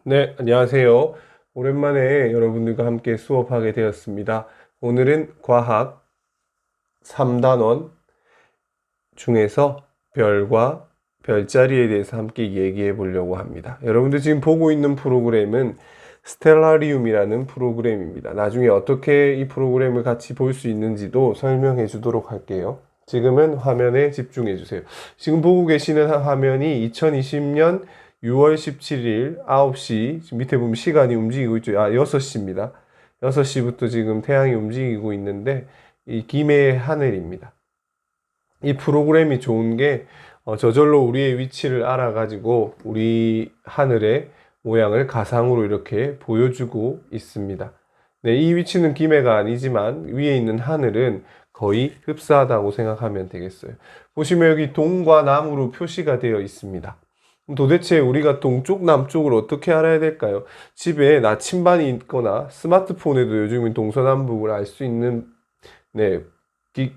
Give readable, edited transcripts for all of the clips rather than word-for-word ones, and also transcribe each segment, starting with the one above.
네, 안녕하세요. 오랜만에 여러분들과 함께 수업하게 되었습니다. 오늘은 과학 3단원 중에서 별과 별자리에 대해서 함께 얘기해 보려고 합니다. 여러분들 지금 보고 있는 프로그램은 스텔라리움이라는 프로그램입니다. 나중에 어떻게 이 프로그램을 같이 볼 수 있는지도 설명해 주도록 할게요. 지금은 화면에 집중해 주세요. 지금 보고 계시는 화면이 2020년 6월 17일 9시, 지금 밑에 보면 시간이 움직이고 있죠. 6시입니다. 6시부터 지금 태양이 움직이고 있는데, 이 김해의 하늘입니다. 이 프로그램이 좋은 게, 저절로 우리의 위치를 알아가지고, 우리 하늘의 모양을 가상으로 이렇게 보여주고 있습니다. 네, 이 위치는 김해가 아니지만, 위에 있는 하늘은 거의 흡사하다고 생각하면 되겠어요. 보시면 여기 동과 남으로 표시가 되어 있습니다. 도대체 우리가 동쪽, 남쪽을 어떻게 알아야 될까요? 집에 나침반이 있거나 스마트폰에도 요즘은 동서남북을 알 수 있는 네,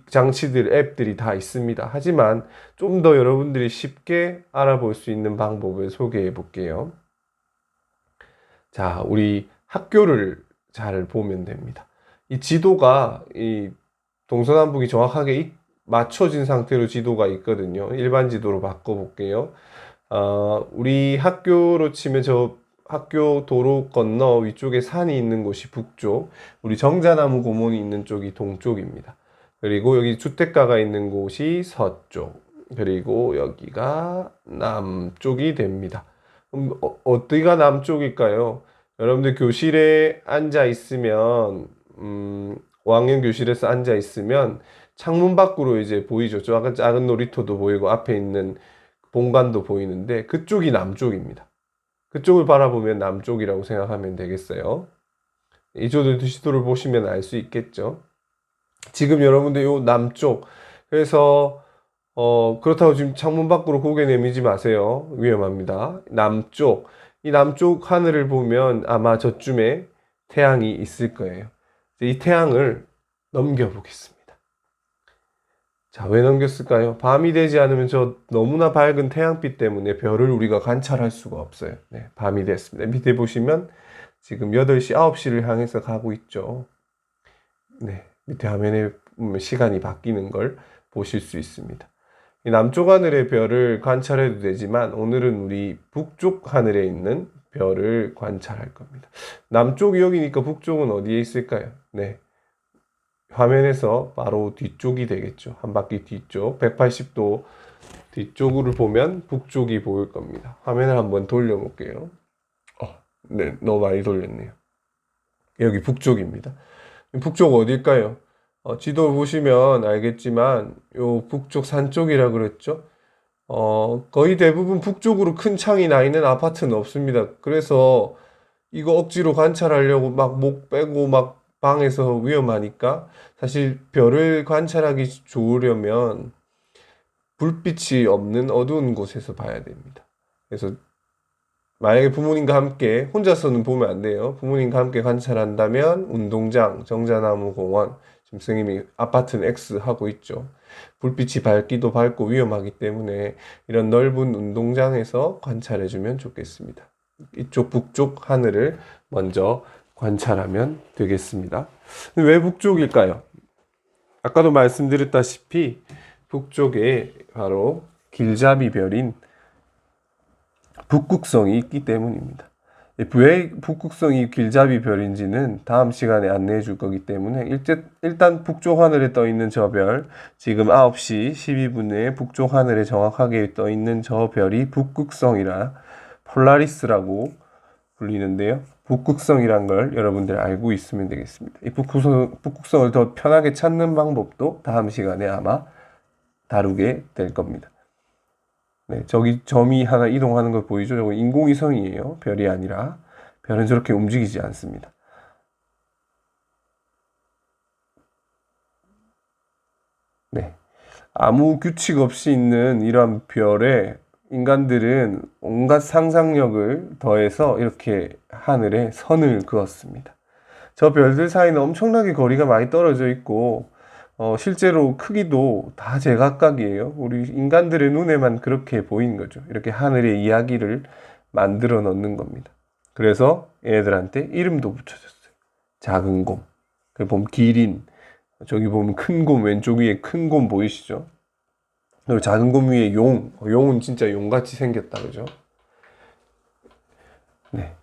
장치들, 앱들이 다 있습니다. 하지만 좀 더 여러분들이 쉽게 알아볼 수 있는 방법을 소개해 볼게요. 자, 우리 학교를 잘 보면 됩니다. 이 지도가 이 동서남북이 정확하게 맞춰진 상태로 지도가 있거든요. 일반 지도로 바꿔볼게요. 우리 학교로 치면 저 학교 도로 건너 위쪽에 산이 있는 곳이 북쪽, 우리 정자나무 고문이 있는 쪽이 동쪽입니다. 그리고 여기 주택가가 있는 곳이 서쪽, 그리고 여기가 남쪽이 됩니다. 그럼 어디가 남쪽일까요? 여러분들 교실에 앉아 있으면, 왕년 교실에서 앉아 있으면 창문 밖으로 이제 보이죠. 작은 놀이터도 보이고 앞에 있는 본관도 보이는데 그쪽이 남쪽입니다. 그쪽을 바라보면 남쪽이라고 생각하면 되겠어요. 이 지도를 보시면 알 수 있겠죠. 지금 여러분들 요 남쪽, 그래서 그렇다고 지금 창문 밖으로 고개 내미지 마세요. 위험합니다. 남쪽, 이 남쪽 하늘을 보면 아마 저쯤에 태양이 있을 거예요. 이 태양을 넘겨보겠습니다. 자, 왜 넘겼을까요? 밤이 되지 않으면 저 너무나 밝은 태양빛 때문에 별을 우리가 관찰할 수가 없어요. 네, 밤이 됐습니다. 밑에 보시면 지금 8시, 9시를 향해서 가고 있죠. 네, 밑에 화면에 보면 시간이 바뀌는 걸 보실 수 있습니다. 이 남쪽 하늘의 별을 관찰해도 되지만 오늘은 우리 북쪽 하늘에 있는 별을 관찰할 겁니다. 남쪽이 여기니까 북쪽은 어디에 있을까요? 네, 화면에서 바로 뒤쪽이 되겠죠. 한 바퀴 뒤쪽, 180도 뒤쪽으로 보면 북쪽이 보일 겁니다. 화면을 한번 돌려볼게요. 네, 너무 많이 돌렸네요. 여기 북쪽입니다. 북쪽 어딜까요? 지도 보시면 알겠지만 요 북쪽 산 쪽이라 그랬죠. 거의 대부분 북쪽으로 큰 창이 나 있는 아파트는 없습니다. 그래서 이거 억지로 관찰하려고 막 목 빼고 막 방에서 위험하니까 사실 별을 관찰하기 좋으려면 불빛이 없는 어두운 곳에서 봐야 됩니다. 그래서 만약에 부모님과 함께 혼자서는 보면 안 돼요. 부모님과 함께 관찰한다면 운동장, 정자나무 공원, 지금 선생님이 아파트는 X 하고 있죠. 불빛이 밝기도 밝고 위험하기 때문에 이런 넓은 운동장에서 관찰해주면 좋겠습니다. 이쪽 북쪽 하늘을 먼저 관찰하면 되겠습니다. 왜 북쪽일까요? 아까도 말씀드렸다시피 북쪽에 바로 길잡이 별인 북극성이 있기 때문입니다. 왜 북극성이 길잡이 별인지는 다음 시간에 안내해 줄 거기 때문에 일단 북쪽 하늘에 떠 있는 저 별, 지금 9시 12분에 북쪽 하늘에 정확하게 떠 있는 저 별이 북극성이라 폴라리스라고 불리는데요. 북극성이란 걸 여러분들 알고 있으면 되겠습니다. 이 북극성을 더 편하게 찾는 방법도 다음 시간에 아마 다루게 될 겁니다. 네, 저기 점이 하나 이동하는 거 보이죠? 저거 인공위성이에요. 별이 아니라. 별은 저렇게 움직이지 않습니다. 네. 아무 규칙 없이 있는 이러한 별에 인간들은 온갖 상상력을 더해서 이렇게 하늘에 선을 그었습니다. 저 별들 사이는 엄청나게 거리가 많이 떨어져 있고, 실제로 크기도 다 제각각이에요. 우리 인간들의 눈에만 그렇게 보이는 거죠. 이렇게 하늘의 이야기를 만들어 넣는 겁니다. 그래서 얘네들한테 이름도 붙여줬어요. 작은 곰. 그 보면 기린, 저기 보면 큰 곰, 왼쪽 위에 큰 곰 보이시죠? 그리고 작은 곰 위에 용. 용은 진짜 용같이 생겼다, 그죠? 네.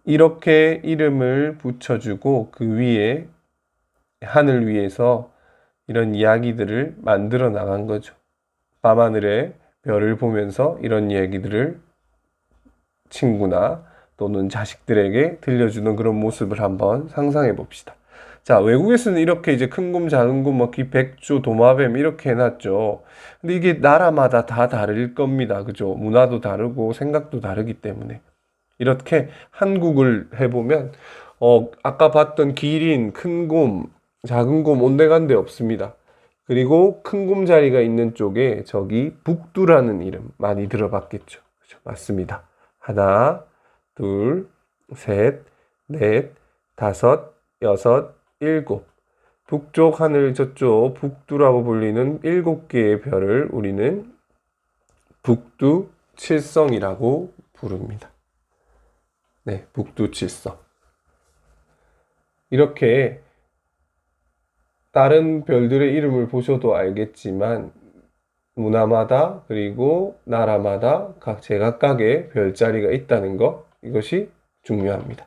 이렇게 이름을 붙여주고 그 위에 하늘 위에서 이런 이야기들을 만들어 나간 거죠. 밤하늘의 별을 보면서 이런 이야기들을 친구나 또는 자식들에게 들려주는 그런 모습을 한번 상상해 봅시다. 자, 외국에서는 이렇게 이제 큰 곰, 작은 곰, 뭐 백조, 도마뱀 이렇게 해놨죠. 근데 이게 나라마다 다 다를 겁니다. 그죠? 문화도 다르고 생각도 다르기 때문에. 이렇게 한국을 해보면, 아까 봤던 기린, 큰 곰, 작은 곰 온데간데 없습니다. 그리고 큰 곰자리가 있는 쪽에 저기 북두라는 이름 많이 들어봤겠죠. 그죠? 맞습니다. 하나, 둘, 셋, 넷, 다섯, 여섯, 일곱. 북쪽 하늘 저쪽 북두라고 불리는 7개의 별을 우리는 북두 칠성이라고 부릅니다. 네, 북두 칠성. 이렇게 다른 별들의 이름을 보셔도 알겠지만 문화마다 그리고 나라마다 각 제각각의 별자리가 있다는 것, 이것이 중요합니다.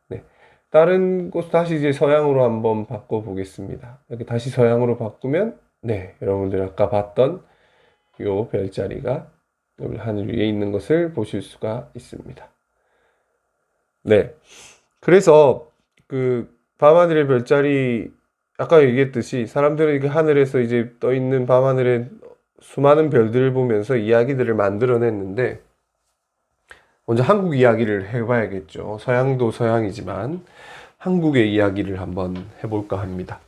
네. 다른 곳 다시 이제 서양으로 한번 바꿔보겠습니다. 이렇게 다시 서양으로 바꾸면 네, 여러분들 아까 봤던 요 별자리가 여기 하늘 위에 있는 것을 보실 수가 있습니다. 네. 그래서 그 밤하늘의 별자리 아까 얘기했듯이 사람들은 이렇게 하늘에서 이제 떠 있는 밤하늘의 수많은 별들을 보면서 이야기들을 만들어냈는데 먼저 한국 이야기를 해봐야겠죠. 서양도 서양이지만 한국의 이야기를 한번 해볼까 합니다.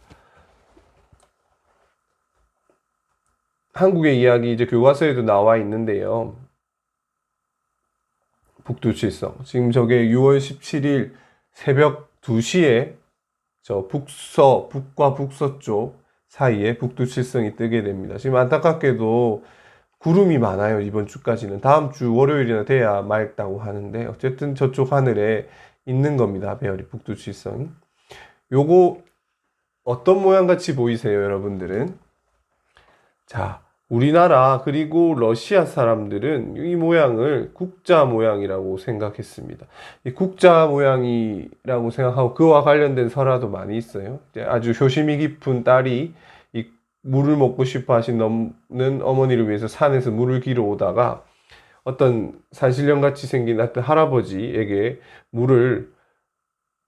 한국의 이야기 이제 교과서에도 나와 있는데요. 북두칠성. 지금 저게 6월 17일 새벽 2시에 저 북과 북서쪽 사이에 북두칠성이 뜨게 됩니다. 지금 안타깝게도 구름이 많아요. 이번 주까지는. 다음 주 월요일이나 돼야 맑다고 하는데 어쨌든 저쪽 하늘에 있는 겁니다. 별이 북두칠성이. 요거 어떤 모양 같이 보이세요, 여러분들은? 자, 우리나라 그리고 러시아 사람들은 이 모양을 국자 모양이라고 생각했습니다. 이 국자 모양이라고 생각하고 그와 관련된 설화도 많이 있어요. 아주 효심이 깊은 딸이 이 물을 먹고 싶어 하시는 어머니를 위해서 산에서 물을 길어 오다가 어떤 산신령 같이 생긴 하여튼 할아버지에게 물을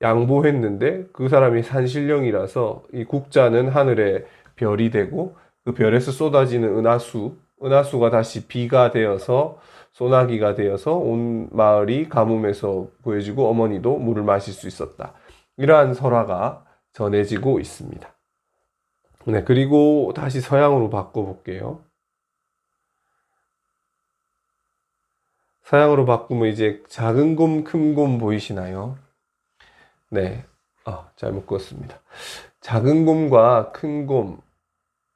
양보했는데 그 사람이 산신령이라서 이 국자는 하늘에 별이 되고 그 별에서 쏟아지는 은하수가 다시 비가 되어서 소나기가 되어서 온 마을이 가뭄에서 구해지고 어머니도 물을 마실 수 있었다. 이러한 설화가 전해지고 있습니다. 네, 그리고 다시 서양으로 바꿔볼게요. 서양으로 바꾸면 이제 작은 곰, 큰 곰 보이시나요? 네, 잘못 그었습니다. 작은 곰과 큰 곰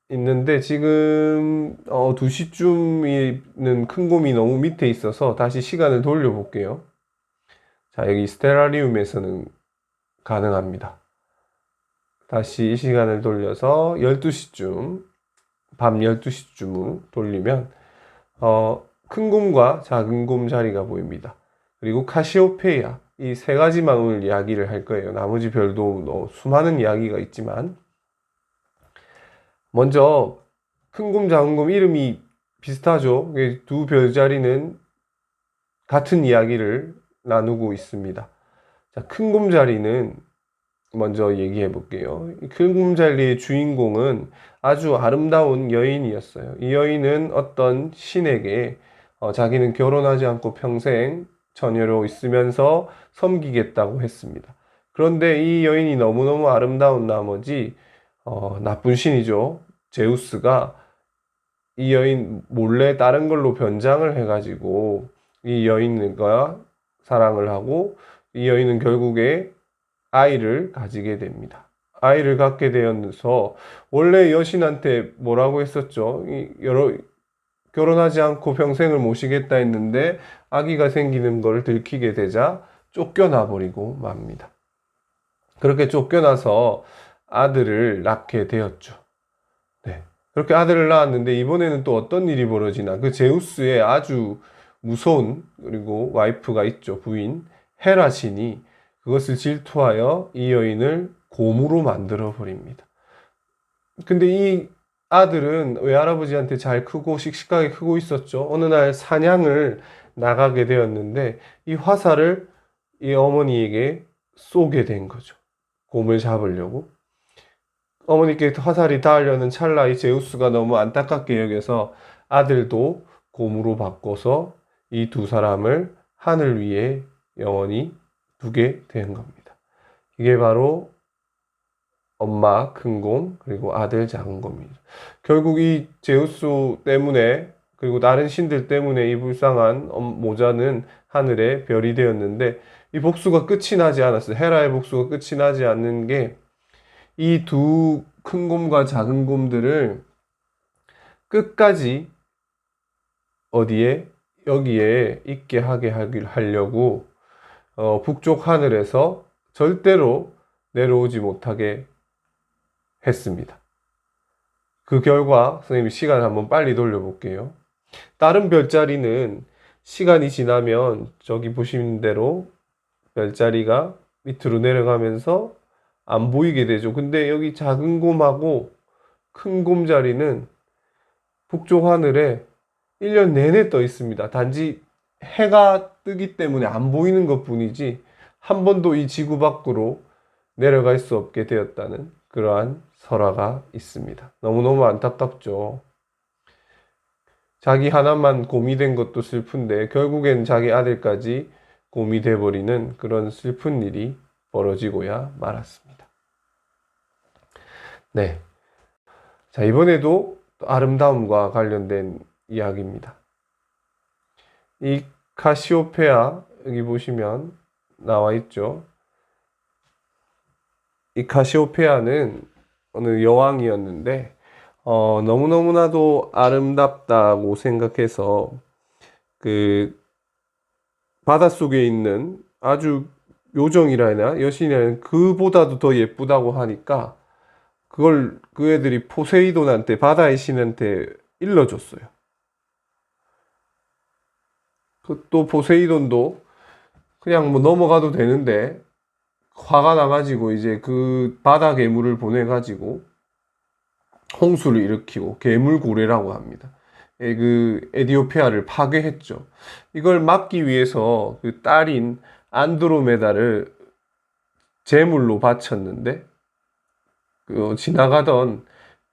있는데 지금 2시쯤에는 큰 곰이 너무 밑에 있어서 다시 시간을 돌려볼게요. 자, 여기 스테라리움에서는 가능합니다. 다시 시간을 돌려서 12시쯤, 밤 12시쯤으로 돌리면 큰 곰과 작은 곰 자리가 보입니다. 그리고 카시오페이아, 이 세 가지만 오늘 이야기를 할 거예요. 나머지 별도 수많은 이야기가 있지만 먼저 큰 곰, 작은 곰 이름이 비슷하죠. 두 별자리는 같은 이야기를 나누고 있습니다. 자, 큰 곰 자리는 먼저 얘기해 볼게요. 큰 곰 자리의 주인공은 아주 아름다운 여인이었어요. 이 여인은 어떤 신에게 자기는 결혼하지 않고 평생 처녀로 있으면서 섬기겠다고 했습니다. 그런데 이 여인이 너무너무 아름다운 나머지 나쁜 신이죠. 제우스가 이 여인 몰래 다른 걸로 변장을 해가지고 이 여인과 사랑을 하고 이 여인은 결국에 아이를 가지게 됩니다. 아이를 갖게 되어서 원래 여신한테 뭐라고 했었죠? 결혼하지 않고 평생을 모시겠다 했는데 아기가 생기는 걸 들키게 되자 쫓겨나 버리고 맙니다. 그렇게 쫓겨나서 아들을 낳게 되었죠. 네. 그렇게 아들을 낳았는데 이번에는 또 어떤 일이 벌어지나. 그 제우스의 아주 무서운 그리고 와이프가 있죠. 부인 헤라 신이 그것을 질투하여 이 여인을 곰으로 만들어 버립니다. 근데 이 아들은 외할아버지한테 잘 크고 씩씩하게 크고 있었죠. 어느 날 사냥을 나가게 되었는데 이 화살을 이 어머니에게 쏘게 된 거죠. 곰을 잡으려고. 어머니께 화살이 닿으려는 찰나에 제우스가 너무 안타깝게 여겨서 아들도 곰으로 바꿔서 이 두 사람을 하늘 위에 영원히 두게 된 겁니다. 이게 바로 엄마 큰 곰 그리고 아들 작은 곰입니다. 결국 이 제우스 때문에 그리고 다른 신들 때문에 이 불쌍한 모자는 하늘의 별이 되었는데 이 복수가 끝이 나지 않았어요. 헤라의 복수가 끝이 나지 않는 게 이 두 큰 곰과 작은 곰들을 끝까지 어디에 여기에 있게 하게 하려고 북쪽 하늘에서 절대로 내려오지 못하게 했습니다. 그 결과 선생님이 시간을 한번 빨리 돌려볼게요. 다른 별자리는 시간이 지나면 저기 보시는 대로 별자리가 밑으로 내려가면서 안 보이게 되죠. 근데 여기 작은 곰하고 큰 곰자리는 북쪽 하늘에 1년 내내 떠 있습니다. 단지 해가 뜨기 때문에 안 보이는 것 뿐이지 한 번도 이 지구 밖으로 내려갈 수 없게 되었다는 그러한 설화가 있습니다. 너무너무 안타깝죠. 자기 하나만 곰이 된 것도 슬픈데 결국엔 자기 아들까지 곰이 돼버리는 그런 슬픈 일이 벌어지고야 말았습니다. 네. 자, 이번에도 아름다움과 관련된 이야기입니다. 이 카시오페아, 여기 보시면 나와 있죠. 이 카시오페아는 어느 여왕이었는데, 너무너무나도 아름답다고 생각해서, 그, 바닷속에 있는 아주 요정이라 해나, 여신이라는 그보다도 더 예쁘다고 하니까, 그걸 그 애들이 포세이돈한테 바다의 신한테 일러줬어요. 또 포세이돈도 그냥 뭐 넘어가도 되는데 화가 나가지고 이제 그 바다 괴물을 보내가지고 홍수를 일으키고 괴물고래라고 합니다. 그 에디오피아를 파괴했죠. 이걸 막기 위해서 그 딸인 안드로메다를 제물로 바쳤는데 지나가던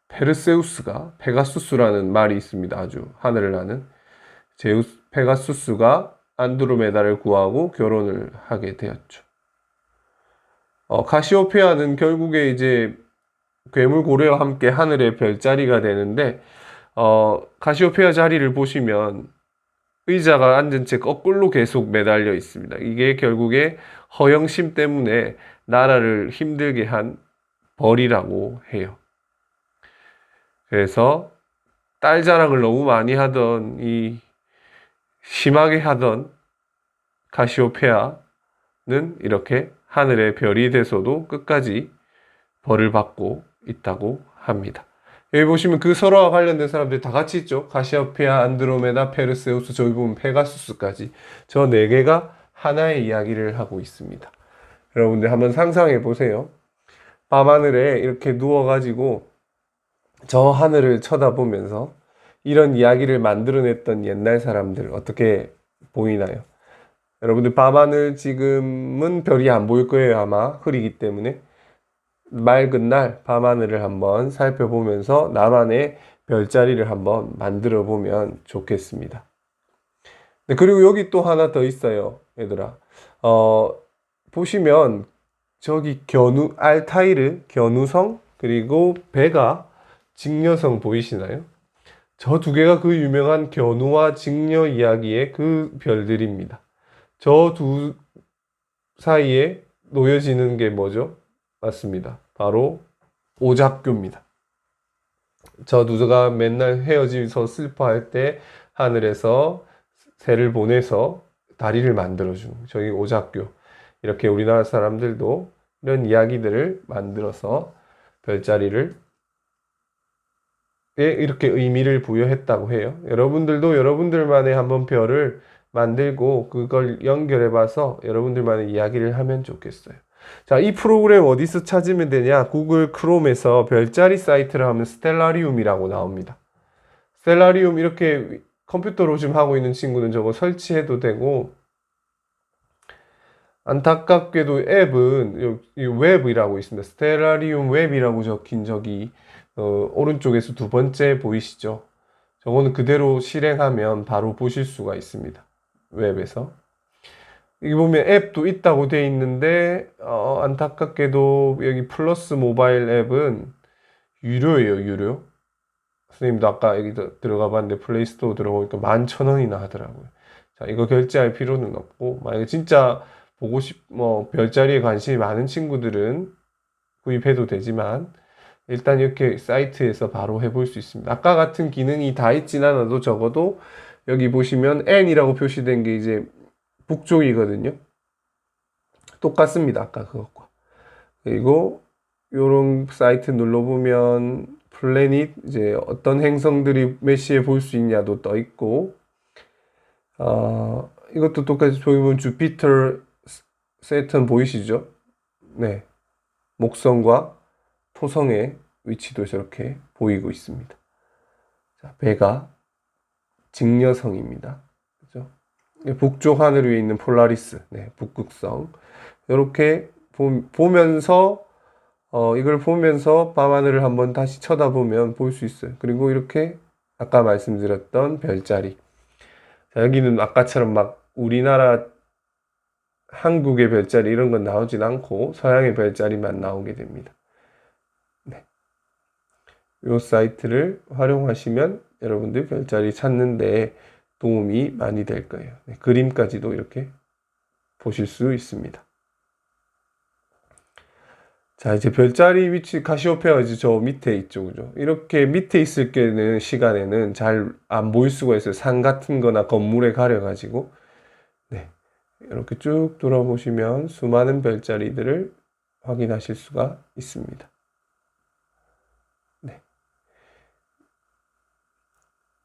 페르세우스가 페가수스라는 말이 있습니다. 아주 하늘을 나는 페가수스가 안드로메다를 구하고 결혼을 하게 되었죠. 카시오페아는 결국에 이제 괴물 고래와 함께 하늘의 별자리가 되는데 카시오페아 자리를 보시면 의자가 앉은 채 거꾸로 계속 매달려 있습니다. 이게 결국에 허영심 때문에 나라를 힘들게 한 벌이라고 해요. 그래서 딸 자랑을 너무 많이 하던 심하게 하던 카시오페아는 이렇게 하늘의 별이 돼서도 끝까지 벌을 받고 있다고 합니다. 여기 보시면 그 설화와 관련된 사람들이 다 같이 있죠. 카시오페아, 안드로메다, 페르세우스, 저기 보면 페가수스까지 저 네 개가 하나의 이야기를 하고 있습니다. 여러분들 한번 상상해 보세요. 밤하늘에 이렇게 누워가지고 저 하늘을 쳐다보면서 이런 이야기를 만들어냈던 옛날 사람들 어떻게 보이나요? 여러분들 밤하늘 지금은 별이 안 보일 거예요. 아마 흐리기 때문에 맑은 날 밤하늘을 한번 살펴보면서 나만의 별자리를 한번 만들어 보면 좋겠습니다. 네, 그리고 여기 또 하나 더 있어요. 얘들아 보시면 저기 알타이르, 견우성, 그리고 베가, 직녀성 보이시나요? 저 두 개가 그 유명한 견우와 직녀 이야기의 그 별들입니다. 저 두 사이에 놓여지는 게 뭐죠? 맞습니다. 바로 오작교입니다. 저 누가 맨날 헤어지면서 슬퍼할 때 하늘에서 새를 보내서 다리를 만들어주는 저희 오작교. 이렇게 우리나라 사람들도 이런 이야기들을 만들어서 별자리를 이렇게 의미를 부여했다고 해요. 여러분들도 여러분들만의 한번 별을 만들고 그걸 연결해 봐서 여러분들만의 이야기를 하면 좋겠어요. 자, 이 프로그램 어디서 찾으면 되냐? 구글 크롬에서 별자리 사이트를 하면 스텔라리움이라고 나옵니다. 스텔라리움 이렇게 컴퓨터로 지금 하고 있는 친구는 저거 설치해도 되고, 안타깝게도 앱은 이 웹이라고 있습니다. 스텔라리움 웹이라고 적힌 저기 오른쪽에서 두 번째 보이시죠? 저거는 그대로 실행하면 바로 보실 수가 있습니다. 웹에서. 여기 보면 앱도 있다고 돼 있는데 안타깝게도 여기 플러스 모바일 앱은 유료예요, 유료. 선생님도 아까 여기 들어가 봤는데 플레이스토어 들어보니까 11,000원이나 하더라고요. 자, 이거 결제할 필요는 없고, 만약에 진짜 보고 별자리에 관심이 많은 친구들은 구입해도 되지만, 일단 이렇게 사이트에서 바로 해볼 수 있습니다. 아까 같은 기능이 다 있진 않아도 적어도 여기 보시면 N이라고 표시된 게 이제 북쪽이거든요. 똑같습니다. 아까 그것과. 그리고 요런 사이트 눌러보면 플래닛 이제 어떤 행성들이 몇 시에 볼 수 있냐도 떠 있고, 이것도 똑같이 보면 주피터, 세턴 보이시죠? 네. 목성과 토성의 위치도 저렇게 보이고 있습니다. 자, 배가 직녀성입니다. 그죠? 북쪽 하늘 위에 있는 폴라리스, 네, 북극성. 이렇게 보면서 이걸 보면서 밤하늘을 한번 다시 쳐다보면 볼 수 있어요. 그리고 이렇게 아까 말씀드렸던 별자리. 자, 여기는 아까처럼 막 우리나라 한국의 별자리 이런 건 나오진 않고 서양의 별자리만 나오게 됩니다. 네. 이 사이트를 활용하시면 여러분들 별자리 찾는데 도움이 많이 될 거예요. 네, 그림까지도 이렇게 보실 수 있습니다. 자, 이제 별자리 위치 카시오페아가 이제 저 밑에 있죠, 그죠? 이렇게 밑에 있을 때는 시간에는 잘 안 보일 수가 있어요. 산 같은 거나 건물에 가려가지고. 네. 이렇게 쭉 돌아보시면 수많은 별자리들을 확인하실 수가 있습니다. 네.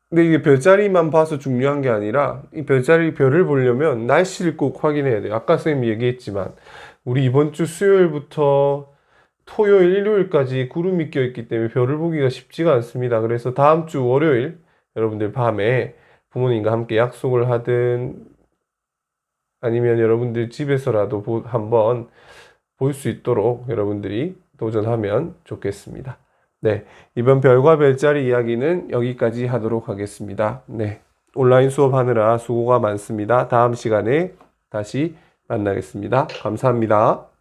근데 이게 별자리만 봐서 중요한 게 아니라 이 별을 보려면 날씨를 꼭 확인해야 돼요. 아까 선생님이 얘기했지만 우리 이번 주 수요일부터 토요일, 일요일까지 구름이 껴있기 때문에 별을 보기가 쉽지가 않습니다. 그래서 다음 주 월요일 여러분들 밤에 부모님과 함께 약속을 하든 아니면 여러분들 집에서라도 한번 볼 수 있도록 여러분들이 도전하면 좋겠습니다. 네, 이번 별과 별자리 이야기는 여기까지 하도록 하겠습니다. 네, 온라인 수업하느라 수고가 많습니다. 다음 시간에 다시 만나겠습니다. 감사합니다.